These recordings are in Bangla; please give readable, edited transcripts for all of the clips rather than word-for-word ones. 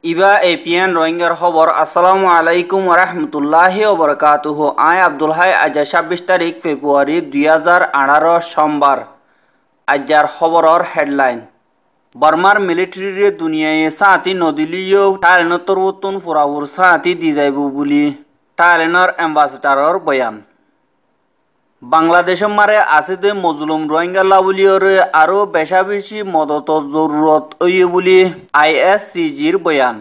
ইবা এপিএন রোহিঙ্গার খবর আসসালামু আলাইকুম ওরহমতুল্লাহি ওবরকাতুহু। আয় আব্দুল হাই আজ ২৬ তারিখ ফেব্রুয়ারি ২০১৮ সোমবার। আজার খবরর হেডলাইন বর্মার মিলিটারি দুনিয়ায় সাঁতি নদিলিও টাইলেনতর উত্তন ফুরাউর সাঁতি দি যাইব বুলি টাইলেনের অ্যাম্বাসেডারর বয়ান। বাংলাদেশের মারে আসিদে মজলুম রোহিঙ্গা লাবুলিয়রে আরো বেশা বেশি মদত জরুরত ওই বুলি আইএসসিজির বয়ান।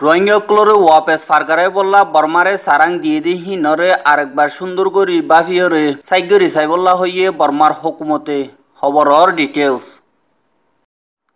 রোহিঙ্গা ক্লোরে ওয়াপেস ফারকারে বললা বর্মারে সারাং দিয়ে দি হিনরে আরেকবার সুন্দর করি বাফিয়রে সাইগরি সাইবল্লা হইয়ে বর্মার হুকুমতে খবরর ডিটেলস।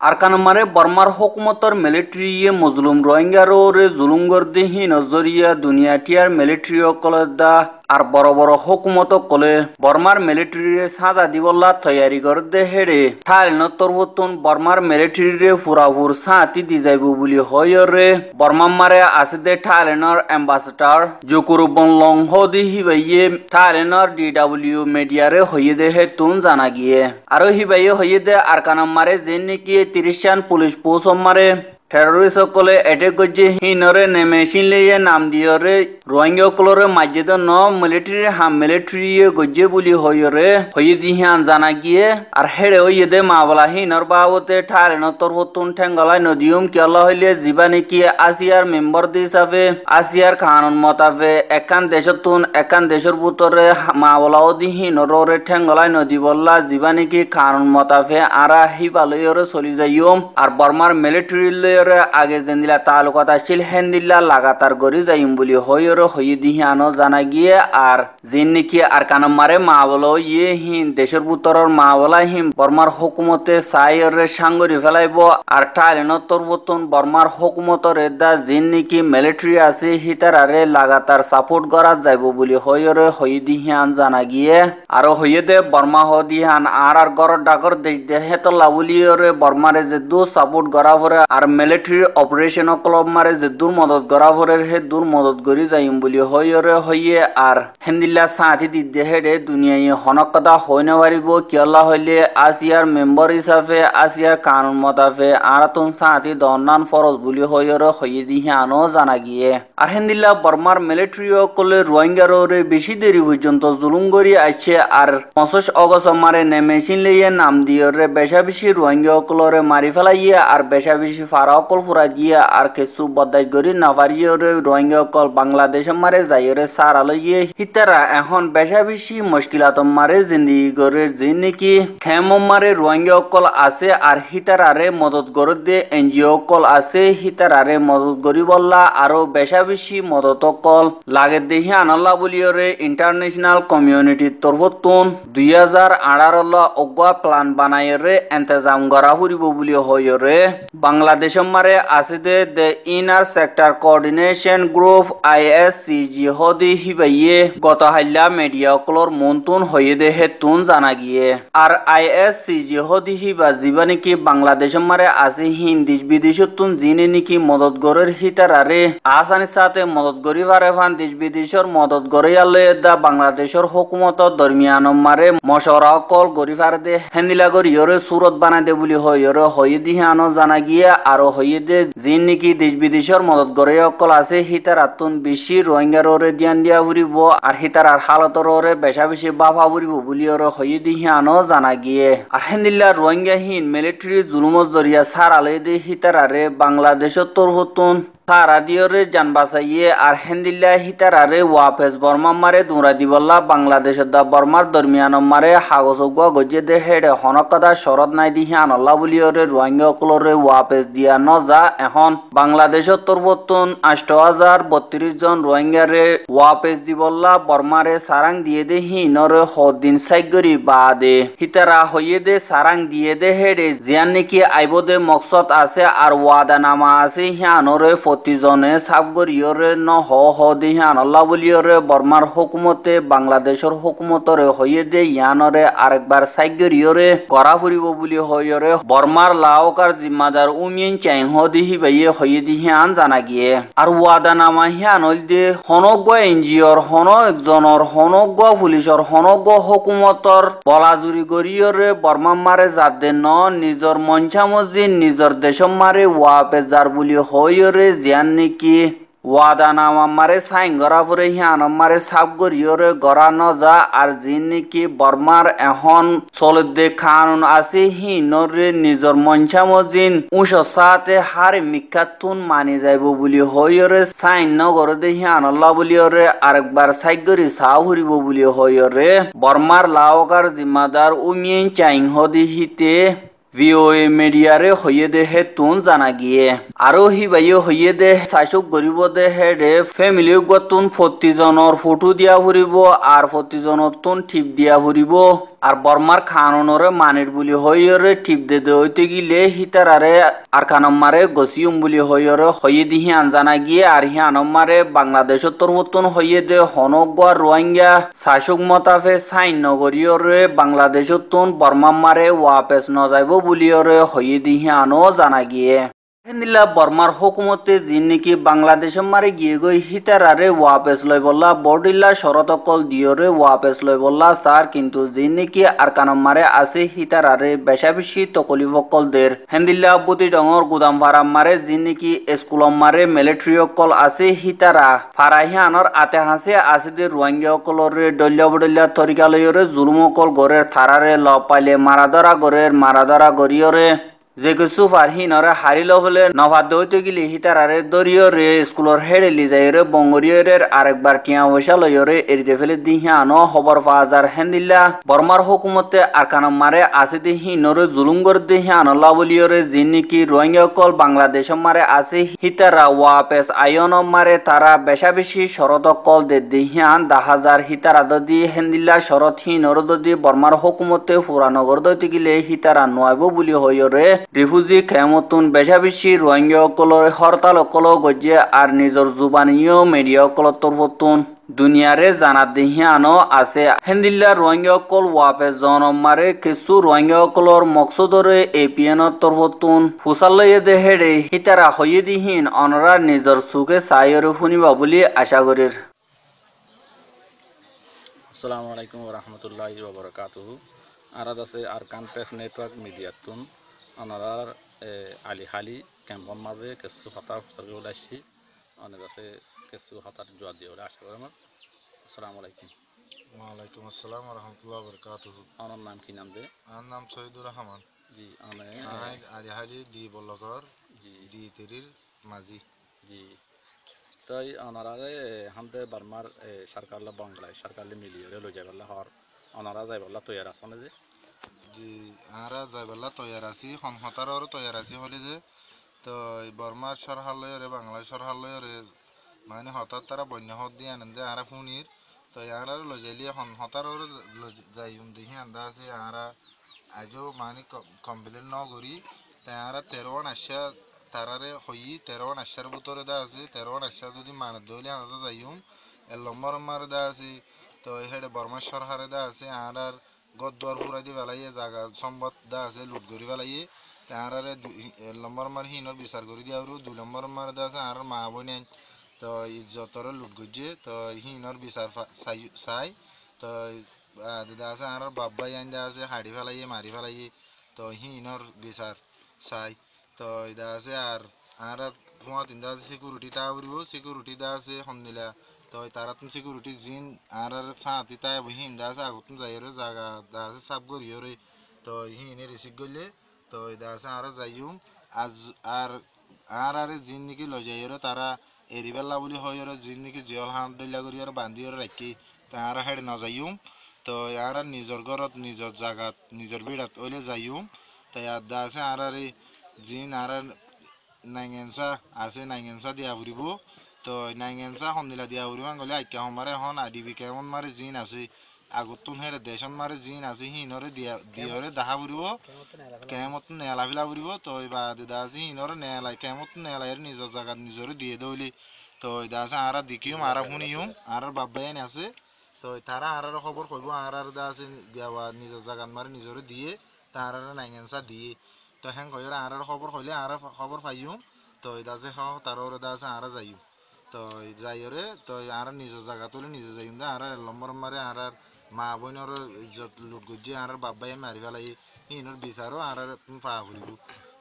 আরকানমারে বর্মার হুকুমতর মিলিটারি মজলুম রোহিঙ্গারে জুলুম গর্দি হিন জরিয়া দুনিয়াটিয়ার মিলিটারি কলেদা আর বড় বড় হুকুমত কলে বর্মার মিলিটারি সাজা দিবল্লা তৈয়ারি করদে হেড়ে ঠাইলেন তরবতুন বর্মার মিলিটারি ফুরাফুর সাঁতি দি যাইব বুলি হয়রে বর্মামারে আসিদে ঠাইলেনের অ্যাম্বাসেডার জকুর বনলং হদি হিবাইয়ে ঠাইলেনের ডিডাব্লিউ মিডিয়ারে হইয়ে দে হেতুন জানা গিয়ে আরো হিবাইয়ে হইয়ে দে আরকানমারে যে নাকি ৩০ পুলিশ পোস্টমারে টেররিস্ট সকলে এটেক করছে হিনরে নেমে চিনলিয়ে নাম দিয়রে রোহিঙ্গা সকলরে মাঝেদ ন মিলিটারি হাম মিলিটারি গজ্জে বুলি হইরে হইয়ে দিহান জানা গিয়ে আর হেড়ে হইয়ে দে মাবলা হিনর বাবতে ঠারেন তরফতুন ঠেঙ্গলাই নদিয়ম কেলা হইলে জিবা নাকি আসিয়ার মেম্বার হিসাবে আসিয়ার কানুন মতাবে একান দেশতুন একান দেশের ভিতরে মাবলাও দি হিনরে ঠেঙ্গলাই নদী বললা জিবা নাকি কানুন মতাবে আরা হিবালয়রে চলি যাইম আর বর্মার মিলিটারি আগে যেদিলা তালুকাত আছিল হেন্দিল্লা লাগাতার গড়ি যাইম বুলি হইর হই দিহানো জানা গিয়ে আর যিন নাকি আর কানমারে মা বলো ইয়ে হিন দেশের ভিতরের মা বলা হিম বর্মার হুকুমতে সাইরে সাঙ্গরি ফেলাইব আর টাইলেন তরবতন বর্মার হুকুমতর এদা যিন নাকি মিলিটারি আছে হিতারারে লাগাতার সাপোর্ট করা যাইব বুলি হইর হই দিহান জানা গিয়ে আর হইয়ে দে বর্মা হ দিহান আর গড় ডাকর দেশ দেহে তো লাবুলিয়রে বর্মারে যে দু সাপোর্ট করা পরে আর মিলিটারি অপারেশন ক্লব মারে যে দূর মদত করা পরে হে দূর মদত করি যাইম বুলি হইরে হইয়ে আর হেন্দিল্লা সাথী দিতে হেডে দুনিয়ায় হনকতা হই না পারিব কিয়লা হইলে আসিয়ার মেম্বার হিসাবে আসিয়ার কানুন মতাবে আরাতুন সাথী দন্নান ফরজ বুলি হইরে হইয়ে দিহে আনো জানা গিয়ে আর হেন্দিল্লা বর্মার মিলিটারি কলে রোহিঙ্গারে বেশি দেরি পর্যন্ত জুলুম করি আসছে আর ২৫ অগস্ট মারে নেমে চিনলিয়ে নাম দিয়রে বেশা বেশি রোহিঙ্গা কলরে মারি ফেলাইয়ে আর বেশা বেশি ফারাকল ফুরা দিয়ে আর কিছু বদাই করি নাভারিয়রে রোহিঙ্গা কল বাংলাদেশ মারে যাইরে সারালইয়ে হিতারা এখন বেশা বেশি মুশকিলাত মারে জিন্দিগি করে যে নাকি খেম মারে রোহিঙ্গা কল আছে আর হিতারারে মদত করে দিয়ে এনজিও কল আছে হিতারারে মদত করি বললা আরো বেশা বেশি মদত কল লাগে দেখি আনাল্লা বলিয়রে ইন্টারন্যাশনাল কমিউনিটির তরফতুন ২০১৮ অগুয়া প্ল্যান বানাইরে এন্তেজাম করা ফুরিব বুলি হইরে বাংলাদেশ মারে আসিদে the inter sector coordination group ISCG হদি হিবাইয়ে গত হাইলা মিডিয়া কলর মন্তুন হইয়ে দে হেতুন জানা গিয়ে আর আইএসসিজি হদি হিবা জিবা নাকি বাংলাদেশ মারে আসি হিন দেশ বিদেশতুন জিনে নাকি মদত গরের হিতারারে আসানির সাথে মদত গরি পারে ফান দেশ বিদেশের মদত গরে আলে দা বাংলাদেশের হুকুমত দরমিয়ান মারে মশওরা কল গরি পারে দে হেন্দিলা গরিয়রে সুরত বানাই দে বুলি হইরে হইয়ে দিহে আনো জানা গিয়ে আর হইয়ে দে যিন নাকি দেশ বিদেশের মদত গড়ে অকল আছে হিতার আতুন বেশি রোহিঙ্গারে দিয়ান দিয়া ফুরিব আর হিতার আর হালতরে বেশা বেশি বাফা ফুরিব বুলি হইয়ে দিহে আনো জানা গিয়ে আর হেন্দিল্লা রোহিঙ্গাহীন মিলিটারি জুলুমত জরিয়া সার আলে দে হিতারারে বাংলাদেশের তরফতুন সারা দিয়রে জান বাঁচাইয়ে আর হেন্দিল্লা হিতারারে ওয়াপেস বর্মা মারে দুরা দিবল্লা বাংলাদেশের দা বর্মার দরমিয়ান মারে হাগজ গুয়া গজে দে হেডে হনকদা শরৎ নাই দিহি আনল্লা বলিয়রে রোহিঙ্গা অকলরে ওয়াপেস দিয়া ন যা এখন বাংলাদেশের তরবতুন ৮,০৩২ জন রোহিঙ্গারে ওয়াপেস দিবল্লা বর্মারে সারাং দিয়ে দে হিনরে হদিন সাইগরি বাদে হিতারা হইয়ে দে সারাং দিয়ে দে হেডে জিয়ান নাকি আইব দে মকসদ আছে আর ওয়াদা নামা আছে হিয়ানরে প্রতিজনে সাবগরিয়রে ন হ দিহান আল্লাহ বলিয়রে বর্মার হুকুমতে বাংলাদেশের হুকুমতরে হইয়ে দে ইয়ানরে আরেকবার সাইগরিয়রে করা ফুরিব বুলি হইয়রে বর্মার লাওকার জিম্মাদার উমিয়েন চাই দিহি বাইয়ে হইয়ে দিহান জানা গিয়ে আর ওয়াদা নামা হিয়ান হইল দে হনজ্ঞ এনজিওর হন একজনের হনজ্ঞ পুলিশর হনজ্ঞ হুকুমতর বলাজুরি গরিয়রে বর্মা মারে যাদের ন নিজর মঞ্চামজি নিজর দেশম মারে ওয়াপে যার বুলি হইয়রে জিয়ান নেকি ওয়াদা নামা মারে সাইন গড়া পরে হিয়ান মারে সাব গরিয়রে গড়া ন যা আর জিন নেকি বর্মার এখন চলদে খানুন আছে হি নরে নিজর মঞ্চামজিন সাথে হারে মিকাতুন মানি যাইব বুলি হইয়রে সাইন ন গড় দে হিয়ান আল্লাহ বলিয়রে আরেকবার সাইগরি সাউ হরিব বুলি হইয়রে বর্মার লাওকার জিম্মাদার উমিয়েন চাইং হদি হিতে ভিওএ মিডিয়ারে হইয়ে দে হে তুন জানা গিয়ে আরো হি বাইয়ে হইয়ে দে শাসক গরিব দে হে রে ফ্যামিলি গতুন 40 জনের ফটো দিয়া ফুরিব আর 40 জনের তুন টিপ দিয়া ফুরিব আর বর্মার খাননরে মানির বুলি হইয়রে টিপ দে দে হইতে গিলে হিতারারে আর খানম্মারে গসিউম বুলি হইয়রে হইয়ে দিহি আনজানা গিয়ে আর হি আনম্মারে বাংলাদেশের তরমতন হইয়ে দে হনগোয়া রোহিঙ্গা শাসক মতাফে সাইন নগরীয়রে বাংলাদেশের তুন বর্মাম্মারে ওয়াপেস ন যাইব বুলিয়রে হইয়ে দিহি আনো জানা গিয়ে হেন্দিল্লা বর্মার হুকুমতে যিন নেকি বাংলাদেশের মারে গিয়ে গই হিতারারে ওয়াপেস লই বললা বর্ডিল্লা শরতকল দিয়রে ওয়াপেস লই বললা স্যার কিন্তু যিন নেকি আর কানম মারে আছে হিতারারে বেশা বেশি তকলিফকল দের হেন্দিল্লা বুতি ডঙর গুদাম ফারাম মারে যিন নেকি স্কুলম মারে মিলিটারিয়কল আছে হিতারা ফারাহিয়ানর আতে হাসে আছে দে রোহিঙ্গাকলরে ডল্লা বডল্লা তরিকা লইরে জুলুমকল গরের থারারে ল পাইলে মারাদরা গরিয়রে যে কিছু ফারহি নরে হারিল হলে নভাদ্য হইতে গেলে হিতারারে দরিয় রে স্কুলের হেড়ে লিজাইরে বঙ্গরীয়রের আরেকবার টিয়া পয়সা লইরে এরিতে ফেলে দিহি আনো খবর ফাজার হেন্দিল্লা বর্মার হুকুমতে আরকানম মারে আছে দিহি নরে জুলুঙ্গর দিহি আনল্লা বলিয়রে যিন নাকি রোহিঙ্গাকল বাংলাদেশ মারে আছে হিতারা ওয়াপেস আয়নম মারে তারা বেশা বেশি শরত কল দে দিহিয়ান 10,000 হিতারা দদি হেন্দিল্লা শরত হি নর দদি বর্মার হুকুমতে পুরানগর দইতে গেলে হিতারা নোয়াইব বুলি হইরে রিফুজি খেমতুন বেশা বেশি রোহিঙ্গাকলর হরতালকল গজ্জে আর নিজর জুবানীয় মিডিয়াকল তরফতুন দুনিয়ারে জানা দিহিয়ানো আছে হেন্দিল্লা রোহিঙ্গাকল ওয়াপে জনমারে কিছু রোহিঙ্গাকলর মকসুদরে এপিএন তরফতুন ফুসালয়ে দেহেড়ে হিতারা হইয়ে দিহিন অনরা নিজর সুখে সায়রে শুনিবা বুলি আশা করির। আসসালামু আলাইকুম ওয়া রাহমাতুল্লাহি ওয়া বারাকাতুহু। আরাদ আছে আরকান প্রেস নেটওয়ার্ক মিডিয়াতুন অনারার আলি হালি ক্যাম্পন মাঝে কিছু হতা সরকার উলাইছি অনেক আছে কিছু হতার জোয়ার দিয়ে ওরা আশা করেন। আসসালামু আলাইকুম। ওয়ালাইকুম আসসালাম ওয়া রাহমাতুল্লাহি ওয়া বারাকাতুহু। আমার নাম কি নাম দে? আমার নাম শহীদুর রহমান। জি আমি আলি হালি ডি বল্লকর জি ডি তেরির মাঝি। জি তাই অনারারে হামদে বার্মার সরকার বাংলাদেশ সরকার মিলিয়ে লই যাইবাল্লা হর অনারা যাইবাল্লা তৈয়ার আছে না যে জি আরা যাইবাল্লা তৈয়ার আছি হতারও তৈয়ার আছি হলে যে তো বর্মার সরহালয়রে বাংলাদেশ সরহালয়রে মানে হঠাৎ তারা বন্য হত দিয়ে আনন্দে আরা ফুনির তো আরা লই যাইলি হতারও যাই দেখি আন্দা আছে আরা আজও মানে কমপ্লেন ন করি তাই আরা 13 আসা তারারে হই 13 আসার ভিতরে দা আছে 13 আসা যদি মানে দইলে আনন্দ যাইম এর লম্বর মার দা আছে তো হেডে বর্মা সরহারে দা আছে আরার গদ্দুয়ার পুরা দি বেলাইয়ে জায়গা সম্পদ দা আছে লুট করি বেলাইয়ে তারারে নম্বর মার হিনর বিচার করি দিয়া আৰু 2 নম্বর মার দা আছে আর মা বই নাই তো ইজ্জতরে লুট গজে তো হিনর বিচার চাই তো দাদা আছে আর বাবা আইন দা আছে হাড়ি ফেলাইয়ে মারি ফেলাইয়ে তো হিনর বিচার চাই তো এটা আছে আর আর তোমার তিনটা সিকিউরিটি তা উড়িব সিকিউরিটি দা আছে হন্দিলা তো তারা তুমি সিকিউরিটি জিন আর সাথে তাই বহিন দা আছে আগুন যাইরে জায়গা দা আছে সাব করিয়রে তো হিনে রিসিভ করলে তো এটা আছে আর যাইম আজ আর আর আরে জিন নাকি লই যাইরে তারা এরিবেলা বলি হইরে জিন নাকি জেল হান দইলা করিয়রে বান্ধিয়রে রাখি তার হেড না যাইম তো আর নিজর ঘরত নিজর জায়গাত নিজর বিড়াত ওইলে যাইম তাই আর দা আছে আর আরে জিন আর নাইগেনসা আছে নাইগেনসা দিয়া ফুরিব তো নাইগেনসা হন্দিলা দিয়া ফুরিব গলে আইকা হমারে হন আদিবি কেমন মারে জিন আছে আগতন হেরে দেশন মারে জিন আছে হিনরে দিয়রে দেখা ফুরিব কেমত নেলা ফিলা ফুরিব তো বা দিদা আছে হিনরে নেলাই কেমত নেলাই নিজের জায়গা নিজরে দিয়ে দইলি তো ইদা আছে আরা দেখিম আরা শুনিম আর বাবাই আছে তো তারা আর খবর কইব আর দা আছে দেওয়া নিজের জায়গা মারে নিজরে দিয়ে তারা নাইনসা দিয়ে তো হ্যাং কইরা আর খবর কইলে আর খবর পাইম তো ইদা আছে হ তার ওরে দা আছে আর যাইম তো যাইরে তো আর নিজের জায়গা তুলে নিজে যাইম দা আর লম্বর মারে আর মা বোনের ইজ্জত লুট গুজি আর বাবাই মারি ফেলাই হিনোর বিচারও আর পা ফুরিব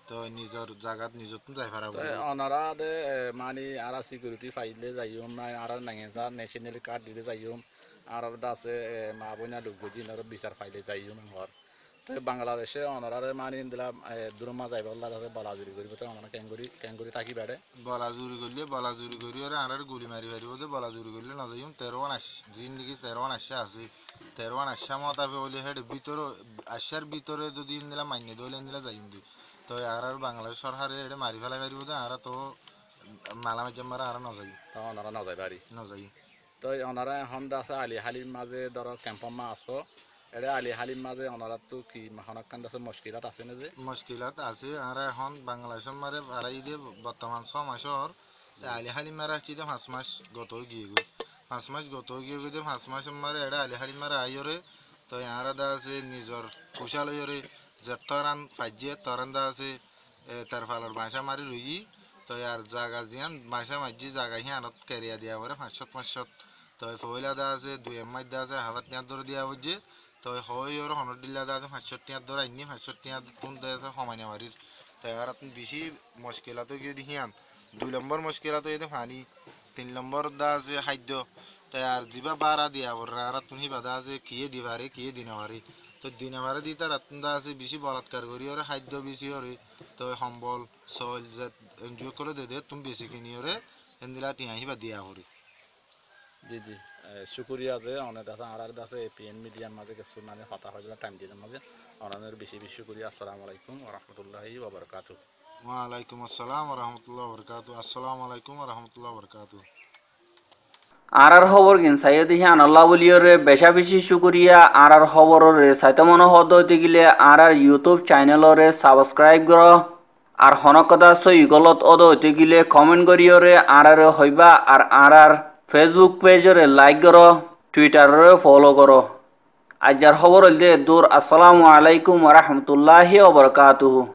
তো নিজের জায়গাত নিজত যাই পারা অনারা দে মানে আর সিকিউরিটি ফাইলে যাইম না আর নাইনসা ন্যাশনাল কার্ড দিলে যাইম আর দাসে মা বোনা লোক গুজি আর বিচার ফাইলে যাইম ঘর তো বাংলাদেশে অনারারে মানে দিলা দুরমা যাইব লাগে বলাজুরি করিব তো আমরা ক্যাঙ্গুরি থাকি বেড়ে বলাজুরি করি আর গুলি মারি পারিব যে বলাজুরি করলে না যাইম 13 আস জিন লিখি 13 আসা আছে 13 আসা মতাবে বলে হেড ভিতর আসার ভিতরে যদি দিলা মাইনে দইলে দিলা যাইম দি তো আর বাংলাদেশ সরকারে এটা মারি ফেলাই পারিব যে আর তো মালামাই জামারা আর না যাই তো অনারা না যাই পারি না যাই তো অনারা এখন আছে আলি হালির মাঝে ধরো ক্যাম্পমা আছো এটা আলি হালির মাঝে অনারা তো কি মাহনাকান আছে মুশকিলাত আছে না যে মুশকিলাত আছে আর এখন বাংলাদেশের মারে ভাড়াই দিয়ে বর্তমান 6 মাসর আলি হালিম মারা কি 5 মাস গত গিয়ে 5 মাস গত গিয়ে 5 মাস মারে এটা আলি হালিম মারা আইরে তো আর দা আছে নিজর কুশালয়রে যে তরান ফাজে তরান দা আছে তার ফালর ভাষা মারি রই তো আর জায়গা জিয়ান ভাষা মাজি জায়গা হিয়ানত কেরিয়া দিয়া পরে 500 তো ফয়লা দা আছে 2 মাস দা আছে 1000 টাকা ধরে দিয়া হইছে তো হয় ওর 100 দিলা দা আছে 500 টাকা ধরে আইনি 500 টাকা কোন দা আছে সমানে মারির তো আর আপনি বেশি মুশকিলাত গিয়ে দিহিয়ান 2 নম্বর মুশকিলাত এতে পানি 3 নম্বর দা আছে খাদ্য তো আর দিবা বারা দিয়া পরে আর তুমি বাদা আছে কিয়ে দিবারে কিয়ে দিনাবারে তো দিনাবারে দিতা রাতন দা আছে বেশি বলাৎকার করি ওরে খাদ্য বেশি ওরে তো সম্বল সল যে এনজয় করে দে তুমি বেশি কিনি ওরে এন্দিলা টিয়াহিবা দিয়া হরি জি জি শুকরিয়া যে অনেক আছে আর আছে এপিএন মিডিয়ার মাঝে কিছু মানে কথা হয়ে টাইম দিয়ে মাঝে অনেক বেশি বেশি শুকরিয়া আসসালামু আলাইকুম ওয়া রাহমাতুল্লাহি ওয়া বারাকাতুহু ওয়া আলাইকুম আসসালাম ওয়া রাহমাতুল্লাহি ওয়া বারাকাতুহু আসসালামু আলাইকুম ওয়া রাহমাতুল্লাহি ওয়া বারাকাতুহু আর খবর কিন সাইয়দি হিয়ান আল্লাহ বলিয়রে বেশা বেশি শুকরিয়া আর খবররে সাইতে মনে হদ হইতে গিলে আর ইউটিউব চ্যানেলরে সাবস্ক্রাইব কর আর হনকদা সই গলত অদ হইতে গিলে কমেন্ট করিয়রে আর হইবা আর ফেসবুক পেজরে লাইক কর টুইটারে ফলো কর আজার খবর হইলে দূর আসসালামু আলাইকুম ওয়া রাহমাতুল্লাহি ওয়া বারাকাতুহু।